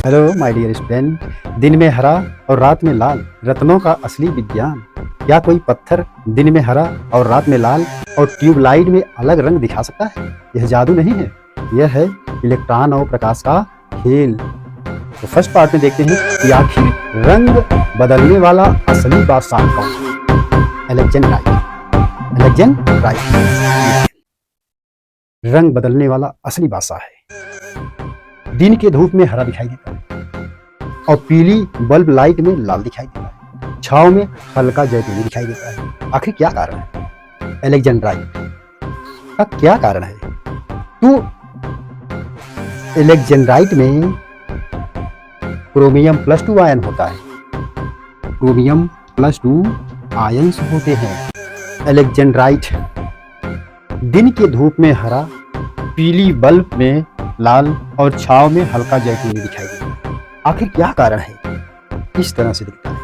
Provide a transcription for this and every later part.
Hello my dear student. दिन में हरा और रात में लाल, रत्नों का असली विज्ञान। क्या कोई पत्थर दिन में हरा और रात में लाल और ट्यूबलाइट में अलग रंग दिखा सकता है? यह जादू नहीं है, यह है इलेक्ट्रॉन और प्रकाश का खेल। तो फर्स्ट पार्ट में देखते हैं कि आखिर रंग बदलने वाला असली बादशाह कौन है? एलेक्जेंड्र राइट रंग बदलने वाला असली बादशाह है। दिन के धूप में हरा दिखाई देता है और पीली बल्ब लाइट में लाल दिखाई देता है। छाव में हल्का जैतूनी दिखाई देता है। आखिर क्या कारण है? एलेक्जेंड्राइट का क्या कारण है? तो एलेक्जेंड्राइट में क्रोमियम +2 आयन होता है। क्रोमियम +2 आयन्स होते हैं। एलेक्जेंड्राइट दिन के धूप में हरा, पीली बल्ब में लाल और छाव में हल्का जैतूनी दिखाई देता है। आखिर क्या कारण है? इस तरह से दिखता है।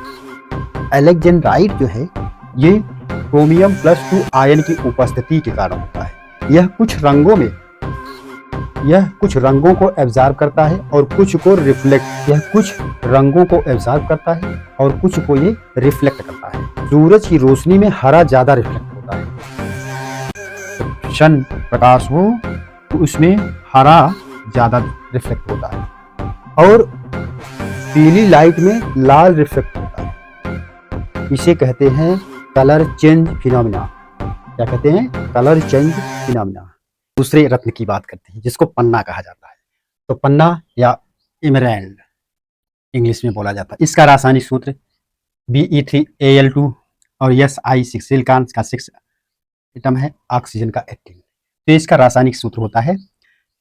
एलेक्जेंड्राइट जो है ये क्रोमियम +2 आयन की उपस्थिति के कारण होता है। यह कुछ रंगों को एब्जॉर्ब करता है और कुछ को रिफ्लेक्ट करता है। सूरज की रोशनी में हरा ज्यादा रिफ्लेक्ट होता है। सन प्रकाश हो तो उसमें हरा ज्यादा रिफ्लेक्ट होता है और पीली लाइट में लाल रिफ्लेक्ट होता है। इसे कहते हैं कलर चेंज फिनोमिना। क्या कहते हैं? Colour change phenomena. दूसरे रत्न की बात करते हैं जिसको पन्ना कहा जाता है। तो पन्ना या एमराल्ड इंग्लिश में बोला जाता है। इसका रासायनिक सूत्र Be3Al2 और Si6 सिलिकॉन का 6 एटम है, ऑक्सीजन का 18। तो इसका रासायनिक सूत्र होता है,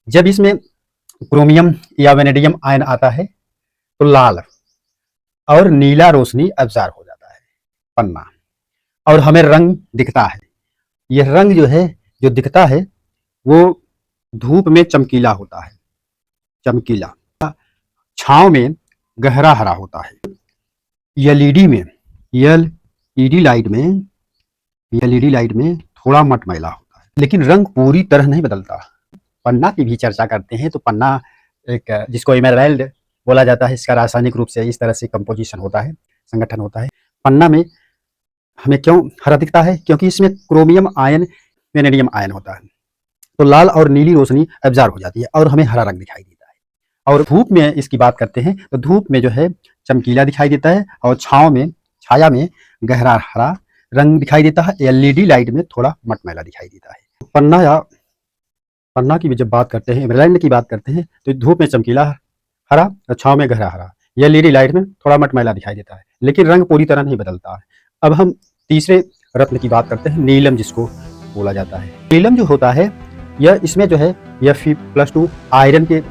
जब इसमें क्रोमियम या वेनेडियम आयन आता है तो लाल और नीला रोशनी अब्जॉर्ब हो जाता है पन्ना, और हमें रंग दिखता है। यह रंग जो दिखता है वो धूप में चमकीला होता है, चमकीला। छांव में गहरा हरा होता है। एलईडी लाइट में थोड़ा मटमैला होता है, लेकिन रंग पूरी तरह नहीं बदलता। पन्ना की भी चर्चा करते हैं। तो पन्ना एक जिसको एमराल्ड बोला जाता है, इसका रासायनिक रूप से इस तरह से कंपोजिशन होता है, संगठन होता है। पन्ना में हमें क्यों हरा दिखता है? क्योंकि इसमें क्रोमियम आयन, वेनेडियम आयन होता है। तो लाल और नीली रोशनी एब्जॉर्ब हो जाती है और हमें हरा रंग दिखाई देता है। और धूप में इसकी बात करते हैं तो धूप में जो है चमकीला दिखाई देता है और छाया में गहरा हरा रंग दिखाई देता है। एलईडी लाइट में थोड़ा मटमैला दिखाई देता है। पन्ना की भी जब बात करते हैं, एमराल्ड की बात करते हैं, तो धूप में चमकीला हरा और छाव में गहरा हरा। एलईडी लाइट में थोड़ा मटमैला दिखाई देता है, लेकिन रंग पूरी तरह नहीं बदलता है। अब हम तीसरे रत्न की बात करते हैं, नीलम जिसको बोला जाता है। नीलम जो होता है यह इसमें जो है Fe+2 आयरन के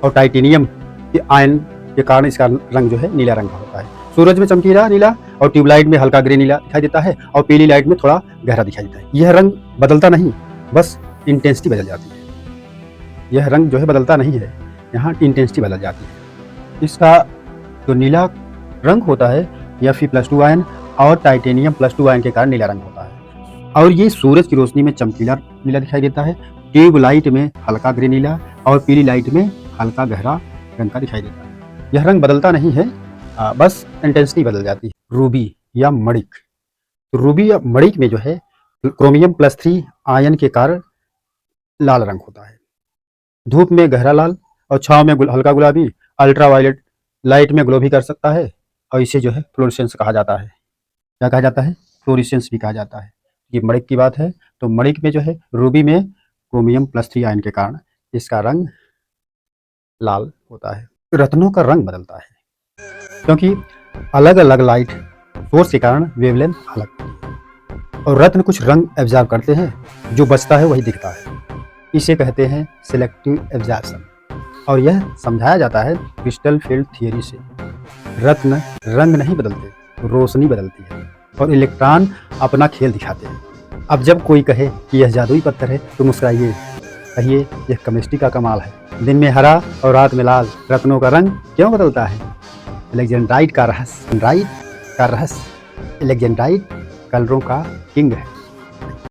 और टाइटेनियम के आयन के कारण इसका रंग जो है नीला रंग का होता है। सूरज में चमकीला नीला और ट्यूबलाइट में हल्का ग्रे नीला दिखाई देता है और पीली लाइट में थोड़ा गहरा दिखाई देता है। यह रंग बदलता नहीं, बस इंटेंसिटी बदल जाती है। यह रंग जो है बदलता नहीं है, यहाँ इंटेंसिटी बदल जाती है। इसका जो नीला रंग होता है यह Fe+2 आयन और टाइटेनियम +2 आयन के कारण नीला रंग होता है। और ये सूरज की रोशनी में चमकीला नीला दिखाई देता है, ट्यूब लाइट में हल्का ग्रे नीला और पीली लाइट में हल्का गहरा रंग का दिखाई देता है। यह रंग बदलता नहीं है, बस इंटेंसिटी बदल जाती है। रूबी या मणिक। तो रूबी या मणिक में जो है क्रोमियम +3 आयन के कारण लाल रंग होता है। धूप में गहरा लाल और छांव में हल्का गुलाबी, अल्ट्रावायलेट लाइट में ग्लो भी कर सकता है और इसे जो है फ्लोरेसेंस कहा जाता है। क्या कहा जाता है? फ्लोरेसेंस भी कहा जाता है। ये मणिक की बात है। तो मणिक में जो है रूबी में क्रोमियम +3 आयन के कारण इसका रंग लाल होता है। रत्नों का रंग बदलता है क्योंकि अलग अलग लाइट सोर्स के कारण वेवलेंथ अलग होती है और रत्न कुछ रंग एब्जॉर्ब करते हैं, जो बचता है वही दिखता है। इसे कहते हैं सिलेक्टिव एब्जॉर्प्शन और यह समझाया जाता है क्रिस्टल फील्ड थियरी से। रत्न रंग नहीं बदलते, रोशनी बदलती है और इलेक्ट्रॉन अपना खेल दिखाते हैं। अब जब कोई कहे कि यह जादुई पत्थर है तो मुस्कुराइए, कहिए यह केमिस्ट्री का कमाल है। दिन में हरा और रात में लाल, रत्नों का रंग क्यों बदलता है? एलेक्जेंड्राइट का रहस्य। एलेक्जेंड्राइट कलरों का किंग है।